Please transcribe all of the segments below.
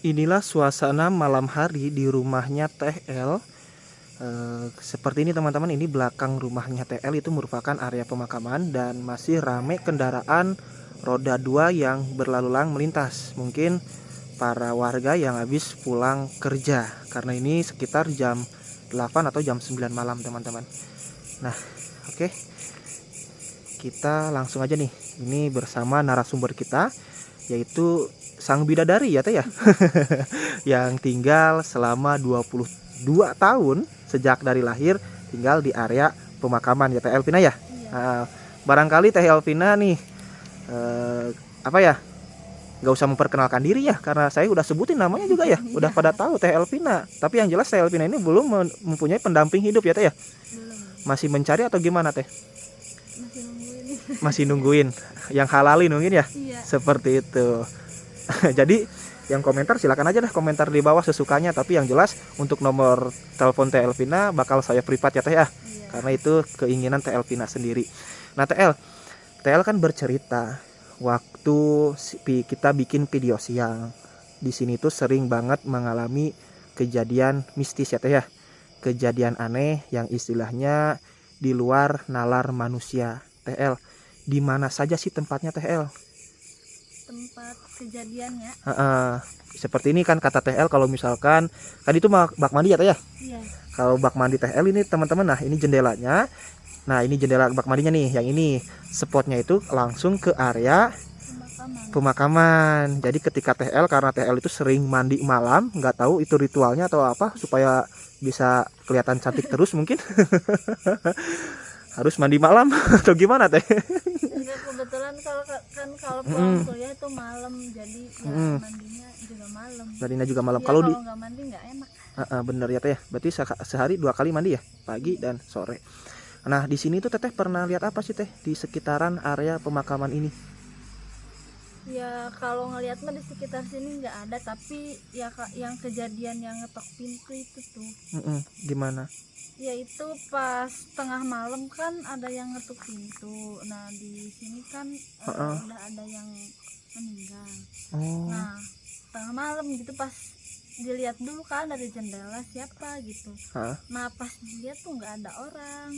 Inilah suasana malam hari di rumahnya Teh El. Seperti ini teman-teman, ini belakang rumahnya Teh El itu merupakan area pemakaman dan masih rame kendaraan roda 2 yang berlalu lalang melintas. Mungkin para warga yang habis pulang kerja, karena ini sekitar jam 8 atau jam 9 malam teman-teman. Nah, oke. Kita langsung aja nih. Ini bersama narasumber kita, yaitu sang bidadari ya Teh ya. Yang tinggal selama 22 tahun sejak dari lahir tinggal di area pemakaman ya Teh Elvina ya. Barangkali Teh Elvina nih apa ya, nggak usah memperkenalkan diri ya, karena saya udah sebutin namanya juga ya. Udah pada tahu Teh Elvina. Tapi yang jelas Teh Elvina ini belum mempunyai pendamping hidup ya Teh ya. Masih mencari atau gimana Teh? Masih nungguin yang halalin mungkin ya. Seperti itu. Jadi yang komentar silakan aja dah, komentar di bawah sesukanya. Tapi yang jelas untuk nomor telepon Teh Elvina bakal saya privat ya Teh ya. Karena itu keinginan Teh Elvina sendiri. Nah Teh El kan bercerita waktu kita bikin video siang di sini tuh sering banget mengalami kejadian mistis ya Teh ya. Kejadian aneh yang istilahnya di luar nalar manusia. Teh El, di mana saja sih tempatnya Teh El? Tempat kejadiannya. Seperti ini kan kata Teh El, kalau misalkan kan itu bak mandi ya Teh ya. Iya. Kalau bak mandi Teh El ini teman-teman, nah ini jendelanya. Nah ini jendela bak mandinya nih, yang ini spotnya itu langsung ke area pemakaman. Jadi ketika Teh El, karena Teh El itu sering mandi malam, nggak tahu itu ritualnya atau apa supaya bisa kelihatan cantik terus mungkin. Harus mandi malam atau gimana Teh? Kebetulan kalau pulang kuliah itu malam, jadi ya mandinya juga malam. Mandinya juga malam. Ya, kalau nggak mandi nggak enak. Bener ya Teh ya. Berarti sehari 2 kali mandi ya, pagi dan sore. Nah di sini tuh Teteh pernah lihat apa sih Teh di sekitaran area pemakaman ini? Ya kalau ngelihat mah di sekitar sini nggak ada, tapi ya yang kejadian yang ngetok pintu itu tuh. Gimana? Ya itu pas tengah malam kan ada yang ngetuk pintu. Nah di sini kan udah ada yang meninggal. Nah tengah malam gitu pas dilihat dulu kan dari jendela siapa gitu. Nah pas dilihat tuh nggak ada orang.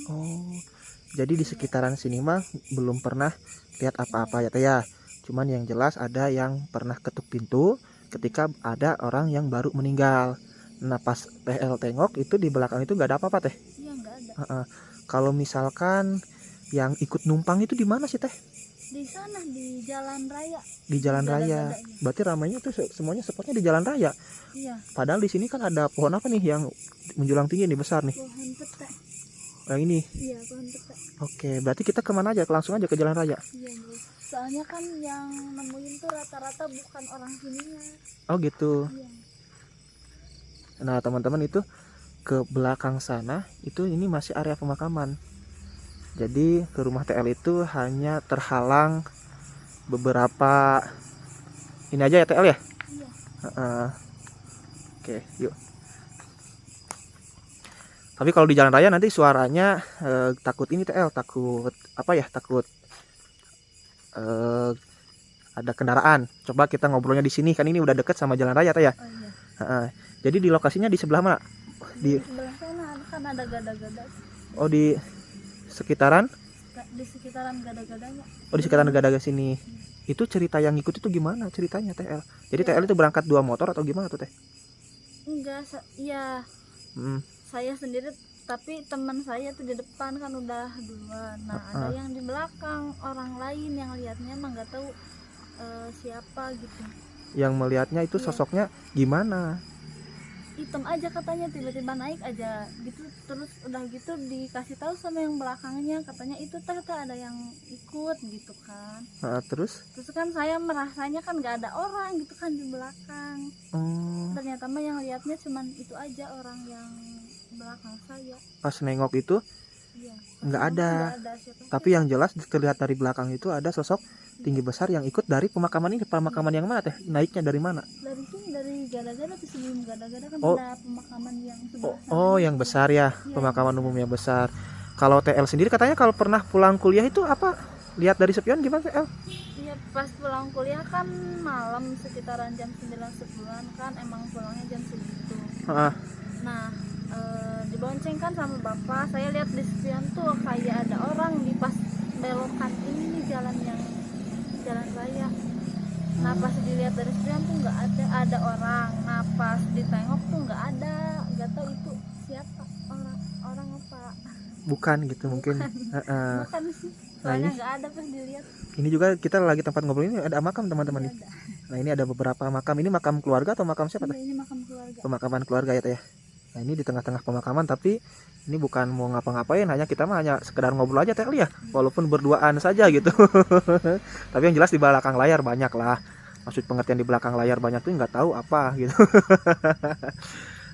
Jadi di sekitaran sini mah belum pernah lihat apa-apa ya Teh ya. Cuman yang jelas ada yang pernah ketuk pintu ketika ada orang yang baru meninggal. Nah pas Teh El tengok itu di belakang itu nggak ada apa-apa Teh. Iya nggak ada. Kalau misalkan yang ikut numpang itu di mana sih Teh? Di sana di jalan raya. Di jalan raya. Berarti ramainya tuh semuanya spotnya di jalan raya. Iya. Padahal di sini kan ada pohon apa nih yang menjulang tinggi nih, besar nih? Pohon petai. Yang ini. Iya pohon petai. Oke, berarti kita kemana aja? Langsung aja ke jalan raya. Iya bro. Soalnya kan yang nemuin tuh rata-rata bukan orang sininya. Oh gitu. Iya. Nah teman-teman, itu ke belakang sana itu ini masih area pemakaman. Jadi ke rumah TL itu hanya terhalang beberapa ini aja ya TL ya. Iya. Oke, yuk. Tapi kalau di jalan raya nanti suaranya takut ini TL, takut apa ya? Takut ada kendaraan. Coba kita ngobrolnya di sini, kan ini udah deket sama jalan raya ya. Jadi di lokasinya di sebelah mana? Di sebelah sana kan ada gada-gada. Oh di sekitaran? Di sekitaran gada-gadanya. Oh di sekitaran gada-gada sini. Itu cerita yang ikut itu gimana ceritanya TL? Jadi TL itu berangkat 2 motor atau gimana tuh Teh? Enggak, iya. Saya sendiri, tapi teman saya tuh di depan kan udah duluan. Nah ada yang di belakang, orang lain yang lihatnya emang nggak tahu siapa gitu. Yang melihatnya itu sosoknya gimana? Hitam aja katanya, tiba-tiba naik aja gitu, terus udah gitu dikasih tahu sama yang belakangnya, katanya itu Teh ada yang ikut gitu kan. Terus kan saya merasanya kan nggak ada orang gitu kan di belakang. Ternyata mah yang lihatnya cuman itu aja, orang yang belakang saya. Pas nengok itu nggak ada. Tapi yang jelas terlihat dari belakang itu ada sosok tinggi besar yang ikut dari pemakaman ini. Pemakaman yang mana Teh? Naiknya dari mana? Dari sini, dari gada-gada tuh, sebelum gada-gada kan ada pemakaman yang sebelah sana. Yang besar ya, pemakaman umum yang besar. Kalau TL sendiri katanya kalau pernah pulang kuliah itu apa? Lihat dari spion gimana TL? Iya pas pulang kuliah kan malam sekitaran jam 9-10 kan, emang pulangnya jam segitu. Nah dibonceng kan sama bapak, saya lihat di spion tuh kayak ada orang di pas belokan ini nih, jalan raya. Nah pas dilihat dari spion tuh nggak ada orang. Nah pas ditengok tuh nggak ada, nggak tahu itu siapa, orang apa. Bukan gitu mungkin. Bukan sih, soalnya nggak ada pas dilihat. Ini juga kita lagi tempat ngobrol ini ada makam teman-teman nih. Ada. Nah ini ada beberapa makam. Ini makam keluarga atau makam siapa teh? Ini makam keluarga. Pemakaman keluarga ya teh ya. Nah ini di tengah-tengah pemakaman, tapi ini bukan mau ngapa-ngapain, kita hanya sekedar ngobrol aja teh ya, walaupun berduaan saja gitu. Tapi yang jelas di belakang layar banyak lah. Maksud pengertian di belakang layar banyak tuh nggak tahu apa gitu.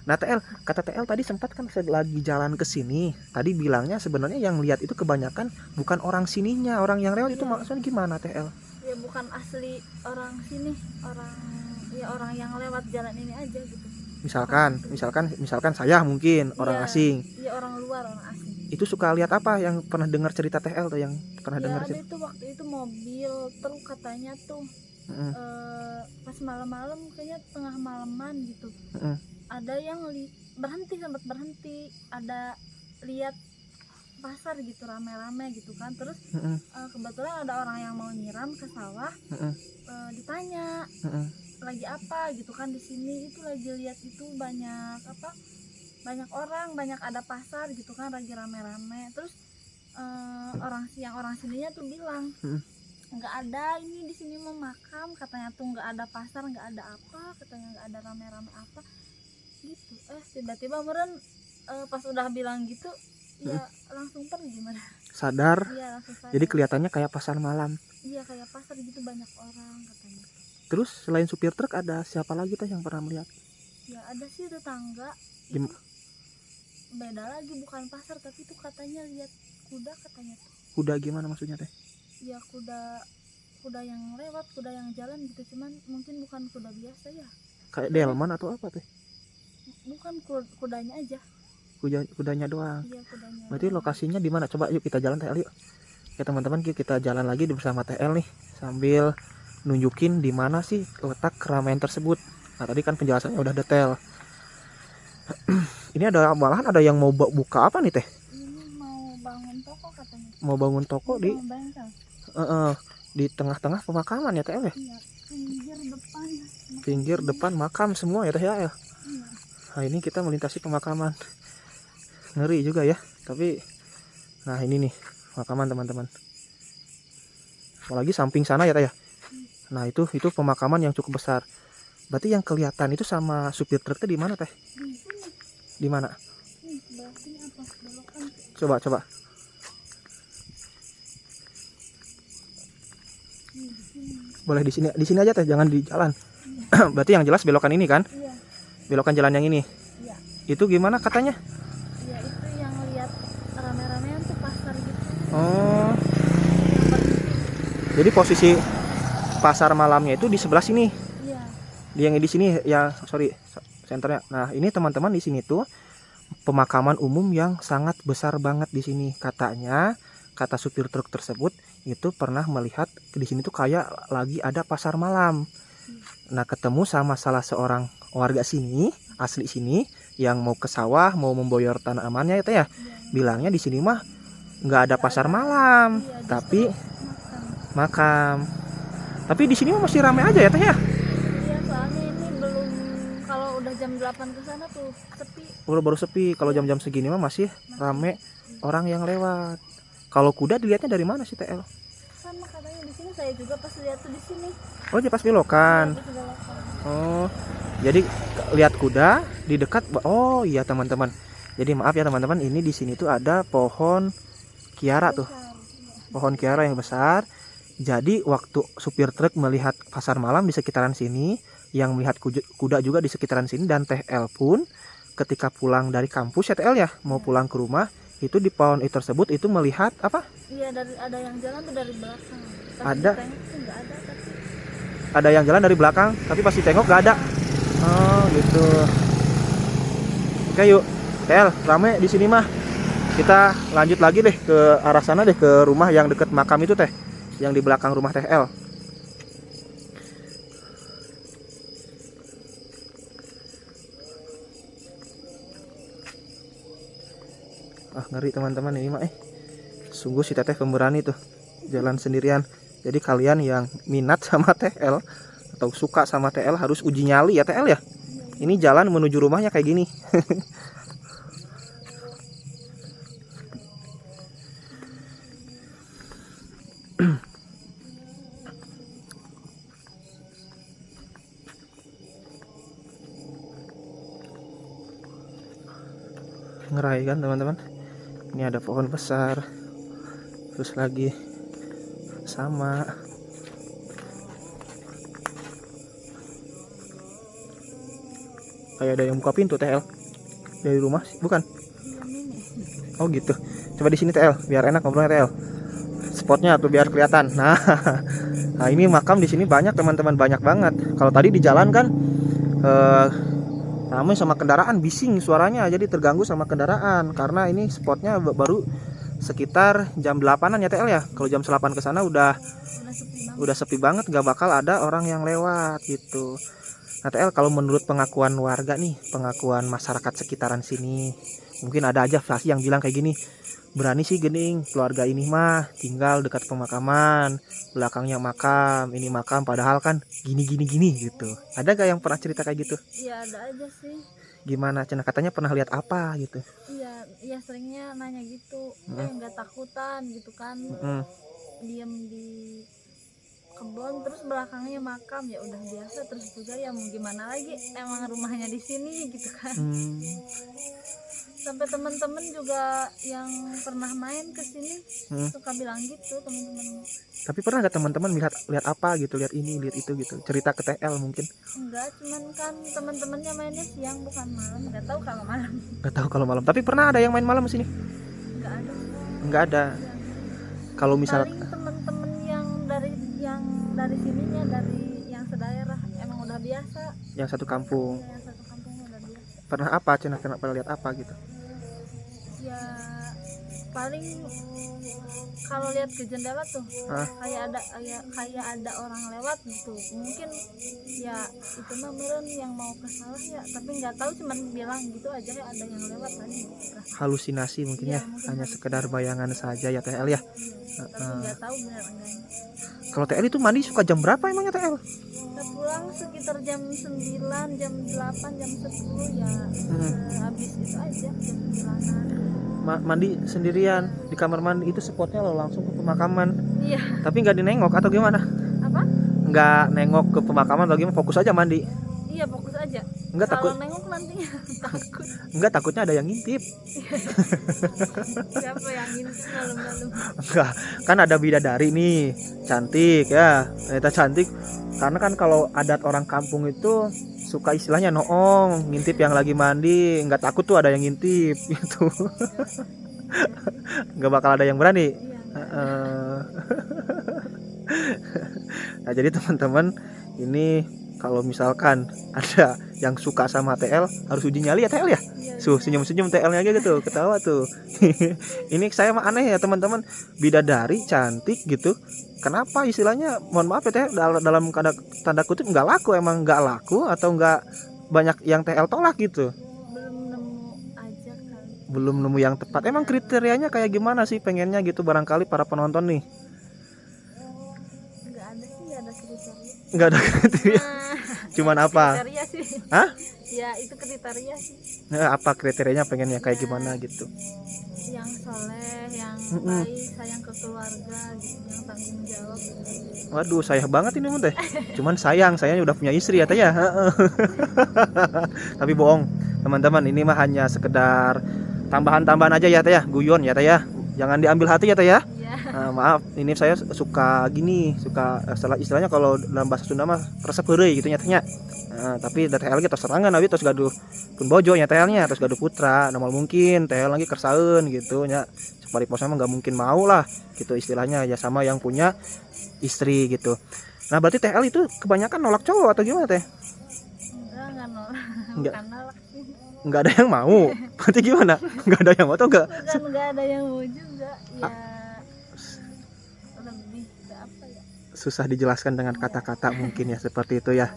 Nah kata TL tadi sempat kan lagi jalan ke sini, tadi bilangnya sebenarnya yang lihat itu kebanyakan bukan orang sininya, orang yang lewat itu maksudnya gimana TL? Ya bukan asli orang sini, orang yang lewat jalan ini aja gitu. Misalkan saya mungkin orang asing. Iya, orang luar, orang asing. Itu suka lihat apa, yang pernah dengar cerita TL tuh, yang pernah dengar cerita? Itu waktu itu mobil truk katanya tuh. Pas malam-malam, kayaknya tengah malaman gitu. Ada yang sempat berhenti, ada lihat pasar gitu rame-rame gitu kan. Terus kebetulan ada orang yang mau nyiram ke sawah. Ditanya lagi apa gitu kan, di sini itu lagi lihat itu banyak orang, banyak ada pasar gitu kan, lagi rame-rame. Terus orang sininya tuh bilang nggak ada, ini di sini mau makam katanya tuh, nggak ada pasar, nggak ada apa katanya, nggak ada rame-rame apa gitu. Tiba-tiba meren pas udah bilang gitu ya langsung pergi gimana sadar. Iya, langsung sadar. Jadi kelihatannya kayak pasar malam. Iya, kayak pasar gitu, banyak orang katanya. Terus selain supir truk ada siapa lagi tuh yang pernah melihat? Ya ada sih tetangga. Beda lagi, bukan pasar, tapi itu katanya lihat kuda katanya tuh. Kuda gimana maksudnya teh? Ya kuda yang lewat, kuda yang jalan gitu, cuman mungkin bukan kuda biasa ya. Kayak delman atau apa teh? Bukan, kudanya aja. Kudanya doang. Iya, kudanya. Berarti doang. Lokasinya di mana? Coba yuk kita jalan TL yuk. Ya teman-teman, kita jalan lagi bersama TL nih, sambil nunjukin di mana sih letak keramaian tersebut. Nah tadi kan penjelasannya udah detail. Ini malahan ada yang mau buka apa nih teh? Ini mau bangun toko katanya. Mau bangun toko di bengkel. Di tengah-tengah pemakaman ya teh ya? Iya, pinggir depan makam semua ya teh ya. Iya. Nah ini kita melintasi pemakaman, ngeri juga ya. Tapi nah ini nih pemakaman teman-teman. Apalagi samping sana ya teh ya. Nah itu pemakaman yang cukup besar. Berarti yang kelihatan itu sama supir truknya di mana teh? Di mana? Coba. Boleh di sini aja teh, jangan di jalan. Berarti yang jelas belokan ini kan? Iya. Belokan jalan yang ini. Iya. Itu gimana katanya? Iya, itu yang lihat rame-ramean tuh pasar gitu. Oh. Jadi posisi pasar malamnya itu di sebelah sini. Iya. Yang di sini ya, sorry, senternya. Nah, ini teman-teman di sini tuh pemakaman umum yang sangat besar banget di sini. Katanya, kata supir truk tersebut itu pernah melihat di sini tuh kayak lagi ada pasar malam. Nah, ketemu sama salah seorang warga sini, asli sini, yang mau ke sawah, mau memboyor tanamannya itu ya. Bilangnya di sini mah nggak ada pasar malam, tapi makam. Tapi di sini masih ramai aja ya teh ya? Iya, soalnya ini belum, kalau udah jam 8 ke sana tuh sepi. Baru sepi. Kalau jam-jam segini mah masih rame orang yang lewat. Kalau kuda dilihatnya dari mana sih TL? Sama katanya di sini, saya juga pas lihat tuh di sini. Oh, dia pas belokan. Oh, jadi lihat kuda di dekat. Oh iya teman-teman. Jadi maaf ya teman-teman, ini di sini tuh ada pohon kiara tuh. Pohon kiara yang besar. Jadi waktu supir truk melihat pasar malam di sekitaran sini, yang melihat kuda juga di sekitaran sini, dan TL pun ketika pulang dari kampus ya TL ya, mau pulang ke rumah, itu di pohon itu tersebut itu melihat apa? Iya, ada yang jalan tuh dari belakang. Ada. Nggak ada, tapi ada yang jalan dari belakang, tapi pas ditengok nggak ada. Oh gitu. Oke yuk, TL rame di sini mah. Kita lanjut lagi deh ke arah sana deh, ke rumah yang deket makam itu teh, yang di belakang rumah TL. Ah, ngeri teman-teman ini mah sungguh si teteh pemberani tuh jalan sendirian. Jadi kalian yang minat sama TL atau suka sama TL harus uji nyali ya TL ya. Ini jalan menuju rumahnya kayak gini. Ngerai kan teman-teman. Ini ada pohon besar. Terus lagi sama kayak ada yang buka pintu TL dari rumah, bukan? Oh gitu. Coba di sini TL biar enak ngobrolnya TL. Spotnya tuh biar kelihatan. Nah, nah ini makam di sini banyak teman-teman, banyak banget. Kalau tadi di jalan kan ramai sama kendaraan, bising suaranya, jadi terganggu sama kendaraan karena ini spotnya baru sekitar jam 8-an ya TL ya. Kalau jam 8 ke sana udah sepi banget, gak bakal ada orang yang lewat gitu. Nah TL, kalau menurut pengakuan warga nih, pengakuan masyarakat sekitaran sini, mungkin ada aja versi yang bilang kayak gini, berani sih gening keluarga ini mah tinggal dekat pemakaman, belakangnya makam, ini makam, padahal kan gini gitu. Ada gak yang pernah cerita kayak gitu? Iya ada aja sih. Gimana Cina, katanya pernah lihat apa gitu? Iya seringnya nanya gitu, nggak takutan gitu kan, diem di kebun terus belakangnya makam, ya udah biasa. Terus juga ya mau gimana lagi, emang rumahnya di sini gitu kan. Sampai teman-teman juga yang pernah main ke sini suka bilang gitu teman-teman. Tapi pernah nggak teman-teman lihat apa gitu, lihat ini lihat itu gitu, cerita ke TL mungkin? Enggak, cuman kan teman-temannya mainnya siang bukan malam, nggak tahu kalau malam. Nggak tahu kalau malam. Tapi pernah ada yang main malam di sini? Nggak ada. Nggak ada. Kalau misal paling teman-teman yang dari sininya, dari yang sedaerah, emang udah biasa. Yang satu kampung. Yang satu kampung udah biasa. Pernah apa Cina, pernah lihat apa gitu? Ya paling kalau lihat ke jendela tuh kayak ada orang lewat gitu, mungkin ya itu mah meren yang mau ke sawah ya, tapi nggak tahu, cuman bilang gitu aja ya ada yang lewat tadi gitu. Halusinasi mungkin ya, hanya sekedar bayangan saja ya TL ya. Tapi nggak tahu benar enggaknya. Kalau TL itu mandi suka jam berapa emangnya TL? Kita pulang sekitar jam 9, jam 8, jam 10 ya. Habis itu aja jam 9-an. Mandi sendirian di kamar mandi, itu spotnya lo langsung ke pemakaman. Iya. Tapi nggak dinengok atau gimana? Apa? Nggak nengok ke pemakaman atau gimana? Fokus aja mandi. Iya fokus aja. Nggak takut? Kalau nengok nantinya takut. Nggak, takutnya ada yang ngintip. Siapa yang ngintip malam-malam? Enggak, kan ada bidadari nih, cantik ya, ternyata cantik. Karena kan kalau adat orang kampung itu suka istilahnya noong, ngintip yang lagi mandi, nggak takut tuh ada yang ngintip gitu. Nggak bakal ada yang berani. Nah jadi teman-teman, ini kalau misalkan ada yang suka sama TL harus uji nyali ya TL ya. Senyum-senyum TL-nya aja gitu, ketawa tuh. Ini saya mah aneh ya teman-teman, bidadari cantik gitu, kenapa istilahnya, mohon maaf ya dalam tanda kutip nggak laku, emang nggak laku atau nggak banyak yang TL tolak gitu? Belum nemu aja kali. Belum nemu yang tepat. Emang kriterianya kayak gimana sih pengennya gitu, barangkali para penonton nih? Nggak ada sih, nggak ada kriteria. Nggak ada kriteria. Cuman apa? Kriteria sih. Hah? Ya itu kriteria sih. Nah, apa kriterianya pengennya kayak gimana gitu? Yang soleh, yang baik, sayang ke keluarga gitu, yang tanggung jawab gitu. Waduh, sayang banget ini teh. Cuman sayang udah punya istri ya teh ya. Tapi bohong teman-teman, ini mah hanya sekedar tambahan-tambahan aja ya teh ya, guyon ya teh ya. Jangan diambil hati ya teh ya. Maaf, ini saya suka gini, suka istilahnya kalau dalam bahasa Sunda mah resep heureuy gitu nyatanya. Tapi da TL ge tos serangan abi tos gaduh pun bojo nya TL-nya, tos gaduh putra, normal mungkin TL lagi kersaeun gitu nya. Cek pos mah enggak mungkin mau lah gitu istilahnya ya, sama yang punya istri gitu. Nah, berarti TL itu kebanyakan nolak cowok atau gimana teh? Enggak nolak. Enggak. Bukan nolak sih. Enggak ada yang mau. Berarti gimana? Enggak ada yang mau atau enggak? Bukan enggak ada yang mau juga. Ya lebih ke apa ya? Susah dijelaskan dengan kata-kata mungkin ya, seperti itu ya.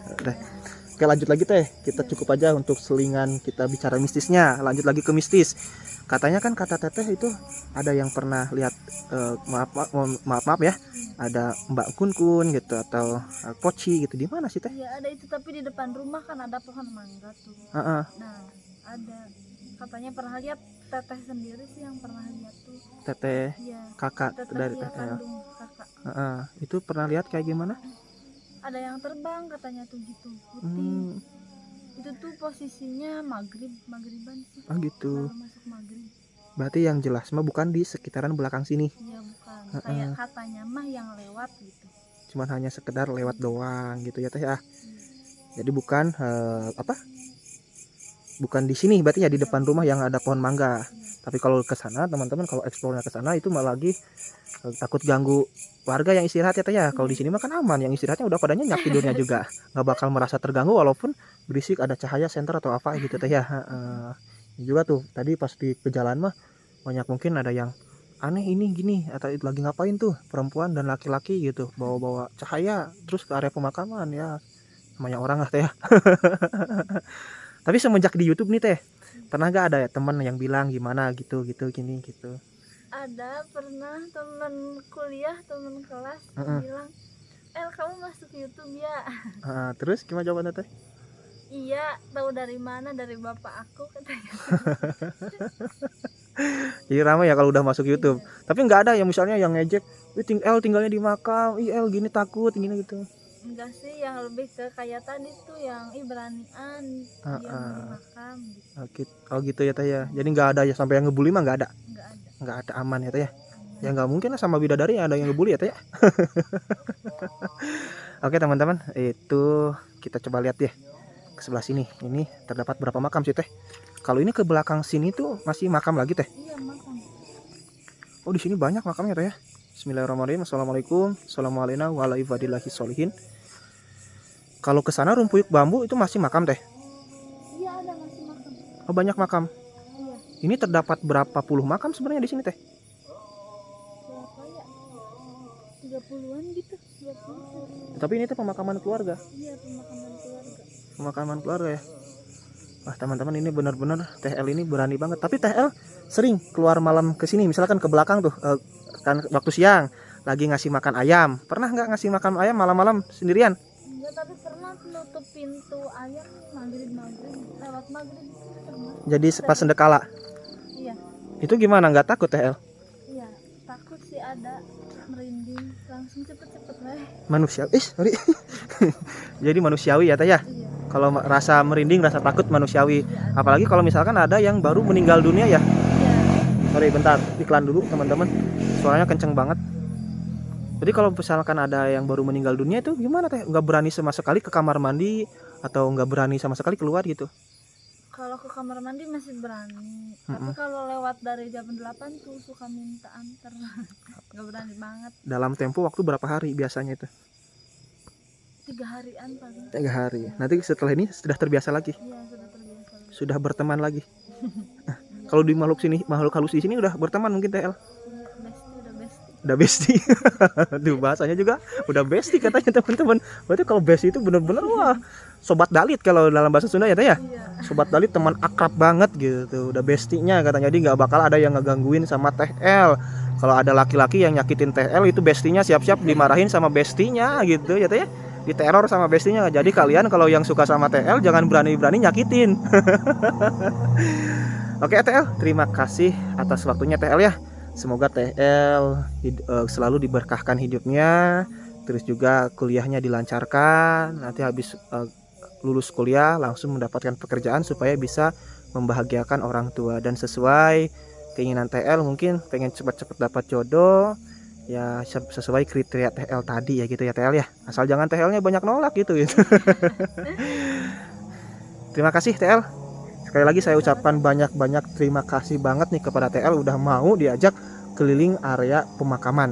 Oke, lanjut lagi teh. Kita cukup aja untuk selingan kita bicara mistisnya. Lanjut lagi ke mistis. Katanya kan kata teteh itu ada yang pernah lihat maaf ya, ada Mbak Kun Kun gitu atau Poci gitu. Di mana sih teh? Iya ada itu, tapi di depan rumah kan ada pohon mangga tuh. Heeh. Nah ada, katanya pernah lihat, teteh sendiri sih yang pernah lihat tuh. Teteh Iya, kakak teteh dari ya, teteh. kandung kakak. Heeh. Itu pernah lihat kayak gimana? Ada yang terbang katanya tuh gitu, putih. Itu tuh posisinya maghriban sih. Oh gitu. Baru masuk maghrib. Berarti yang jelas mah bukan di sekitaran belakang sini. Iya bukan. Kayak katanya mah yang lewat gitu. Cuman hanya sekedar lewat doang gitu ya teh ya. Jadi bukan bukan di sini, berarti ya di depan rumah yang ada pohon mangga. Tapi kalau ke sana teman-teman, kalau eksplornya ke sana itu malah lagi takut ganggu warga yang istirahat ya teh ya. Kalau di sini mah kan aman, yang istirahatnya udah pada nyenyak tidurnya juga, nggak bakal merasa terganggu walaupun berisik ada cahaya senter atau apa gitu teh ya. Juga tuh tadi pas di jalan mah banyak mungkin ada yang aneh ini gini atau lagi ngapain tuh perempuan dan laki-laki gitu bawa-bawa cahaya terus ke area pemakaman ya, namanya orang lah teh ya. Tapi semenjak di YouTube nih teh, pernah gak ada ya teman yang bilang gimana gitu gini gitu? Ada, pernah temen kuliah, temen kelas bilang, kamu masuk YouTube ya? Terus gimana jawabannya teh? Iya, tahu dari mana? Dari bapak aku katanya. Jadi ramai ya kalau udah masuk YouTube. Iya. Tapi nggak ada yang misalnya yang ngejek, tinggalnya di makam, gini takut gini gitu. Enggak sih, yang lebih ke kayak tadi tuh yang beranian yang di makam gitu. Oh gitu ya teh ya. Jadi nggak ada ya sampai yang ngebully mah nggak ada. Nggak ada, aman ya teh ya. Ya nggak mungkin lah sama bidadari ada yang ngebully ya teh ya. Oke teman-teman, itu kita coba lihat ya ke sebelah sini. Ini terdapat berapa makam sih teh? Kalau ini ke belakang sini tuh masih makam lagi teh? Iya makam. Oh di sini banyak makamnya teh ya. Bismillahirrahmanirrahim. Assalamualaikum. Assalamualaikum warahmatullahi wabarakatuh. Kalau ke sana Rumpuyuk Bambu itu masih makam teh? Iya ada, masih makam. Oh banyak makam. Iya. Ini terdapat berapa puluh makam sebenarnya di sini teh? Berapa ya? 30-an gitu, 20. Tapi ini tuh pemakaman keluarga. Iya, pemakaman keluarga. Pemakaman keluarga ya. Wah teman-teman, ini benar-benar TL ini berani banget. Tapi TL sering keluar malam ke sini, misalkan ke belakang tuh kan waktu siang lagi ngasih makan ayam. Pernah nggak ngasih makan ayam malam-malam sendirian? Enggak, tapi pernah nutup pintu ayam maghrib lewat maghrib pernah. Jadi pas sendekala. Iya. Itu gimana, nggak takut TL? Iya, takut sih, ada merinding, langsung cepet-cepet lah. Manusiawi, sorry. Jadi manusiawi ya teh ya. Iya. Kalau rasa merinding, rasa takut manusiawi. Iya, apalagi kalau misalkan ada yang baru meninggal dunia ya. Iya. Sorry bentar, iklan dulu teman-teman. Suaranya kenceng banget. Jadi kalau misalkan ada yang baru meninggal dunia itu gimana teh? Nggak berani sama sekali ke kamar mandi atau nggak berani sama sekali keluar gitu? Kalau ke kamar mandi masih berani. Tapi kalau lewat dari jam 8 tuh suka minta antar. Nggak berani banget. Dalam tempo waktu berapa hari biasanya itu? 3 harian paling. 3 hari. Nanti setelah ini sudah terbiasa lagi. Iya, sudah terbiasa lagi. Sudah berteman lagi. Kalau di makhluk halus di sini udah berteman mungkin TL. Udah bestie. Tuh bahasanya juga udah bestie katanya teman-teman. Berarti kalau bestie itu bener-bener wah sobat dalit kalau dalam bahasa Sunda ya teh ya. Iya. Sobat dalit, teman akrab banget gitu. Udah bestinya katanya. Jadi nggak bakal ada yang ngegangguin sama TL. Kalau ada laki-laki yang nyakitin TL itu bestinya siap-siap dimarahin sama bestinya gitu ya teh ya. Diteror sama bestinya. Jadi kalian kalau yang suka sama TL jangan berani-berani nyakitin. Oke TL, terima kasih atas waktunya TL ya. Semoga TL selalu diberkahkan hidupnya, terus juga kuliahnya dilancarkan. Nanti habis lulus kuliah langsung mendapatkan pekerjaan supaya bisa membahagiakan orang tua. Dan sesuai keinginan TL mungkin pengen cepat-cepat dapat jodoh, ya sesuai kriteria TL tadi ya gitu ya TL ya. Asal jangan TL-nya banyak nolak gitu. Terima kasih TL. Sekali lagi saya ucapkan banyak-banyak terima kasih banget nih kepada TL udah mau diajak keliling area pemakaman.